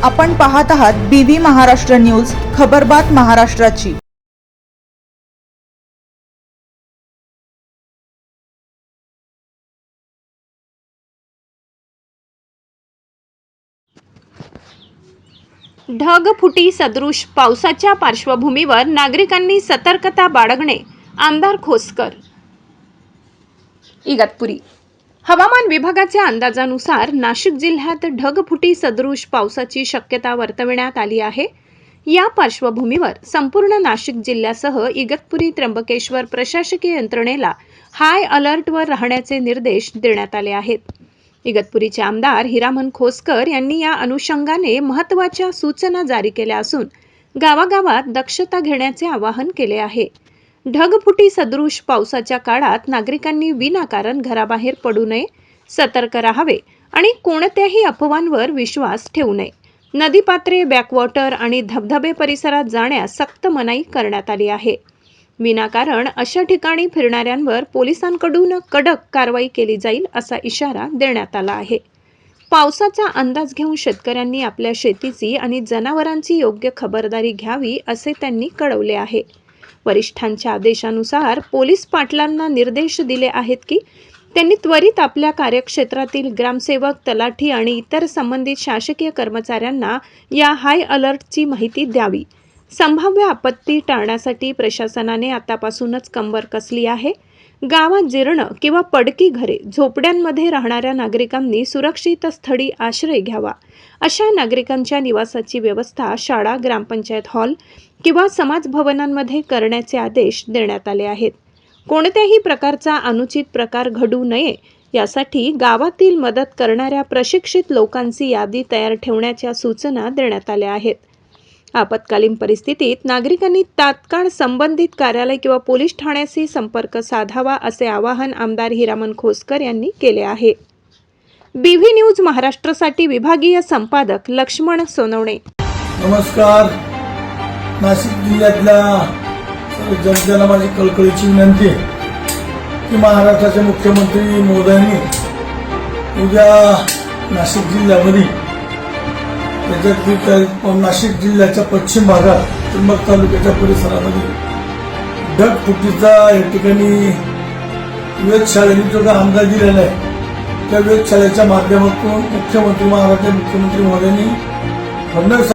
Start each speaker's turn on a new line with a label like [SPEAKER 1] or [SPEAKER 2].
[SPEAKER 1] आपण पाहत आहात बीव्ही महाराष्ट्र न्यूज, खबरबात महाराष्ट्राची।
[SPEAKER 2] ढगफुटी सदृश पावसाच्या पार्श्वभूमीवर नागरिकांनी सतर्कता बाळगणे, आमदार खोसकर। इगतपुरी हवामान विभागाच्या अंदाजानुसार नाशिक जिल्ह्यात ढगफुटी सदृश पावसाची शक्यता वर्तविण्यात आली आहे। या पार्श्वभूमीवर संपूर्ण नाशिक जिल्ह्यासह इगतपुरी त्र्यंबकेश्वर प्रशासकीय यंत्रणेला हाय अलर्टवर राहण्याचे निर्देश देण्यात आले आहेत। इगतपुरीचे आमदार हिरामन खोसकर यांनी या अनुषंगाने महत्त्वाच्या सूचना जारी केल्या असून गावागावात दक्षता घेण्याचे आवाहन केले आहे। ढगफुटी सदृश पावसाच्या काळात नागरिकांनी विनाकारण घराबाहेर पडू नये, सतर्क राहावे आणि कोणत्याही अफवांवर विश्वास ठेवू नये। नदीपात्रे, बॅकवॉटर आणि धबधबे परिसरात जाण्यास सक्त मनाई करण्यात आली आहे। विनाकारण अशा ठिकाणी फिरणाऱ्यांवर पोलिसांकडून कडक कारवाई केली जाईल असा इशारा देण्यात आला आहे। पावसाचा अंदाज घेऊन शेतकऱ्यांनी आपल्या शेतीची आणि जनावरांची योग्य खबरदारी घ्यावी असे त्यांनी कळवले आहे। वरिष्ठांच्या आदेशानुसार पोलीस पाटलांना निर्देश दिले आहेत की त्यांनी त्वरित आपल्या कार्यक्षेत्रातील ग्रामसेवक, तलाठी आणि इतर संबंधित शासकीय कर्मचाऱ्यांना या हाय अलर्टची माहिती द्यावी। संभाव्य आपत्ती टाळण्यासाठी प्रशासनाने आतापासूनच कंबर कसली आहे। गावात जीर्ण किंवा पडकी घरे, झोपड्यांमध्ये राहणाऱ्या नागरिकांनी सुरक्षित स्थळी आश्रय घ्यावा। अशा नागरिकांच्या निवासाची व्यवस्था शाळा, ग्रामपंचायत हॉल किंवा समाज भवनांमध्ये करण्याचे आदेश देण्यात आले आहेत। कोणत्याही प्रकारचा अनुचित प्रकार घडू नये यासाठी गावातील मदत करणाऱ्या प्रशिक्षित लोकांची यादी तयार ठेवण्याच्या सूचना देण्यात आल्या आहेत। आपत्कालीन परिस्थितीत नागरिकांनी तात्काळ संबंधित कार्यालय किंवा पोलीस ठाण्याशी संपर्क साधावा असे आवाहन आमदार हिरामन खोसकर यांनी केले आहे। बीव्ही न्यूज महाराष्ट्रासाठी विभागीय संपादक लक्ष्मण सोनवणे।
[SPEAKER 3] नमस्कार। नाशिक जिल्ह्यातल्या सर्व जनतेला माझी कळकळीची विनंती आहे की महाराष्ट्राचे मुख्यमंत्री महोदयांनी उद्या नाशिक जिल्ह्यामध्ये त्याच्यातील नाशिक जिल्ह्याच्या पश्चिम भागात त्र्यंबक तालुक्याच्या परिसरामध्ये ढगफुटीचा या ठिकाणी वेधशाळेने जो अंदाज दिलेला आहे त्या वेधशाळेच्या माध्यमातून मुख्यमंत्री महाराष्ट्राचे मुख्यमंत्री महोदयांनी फडणवीस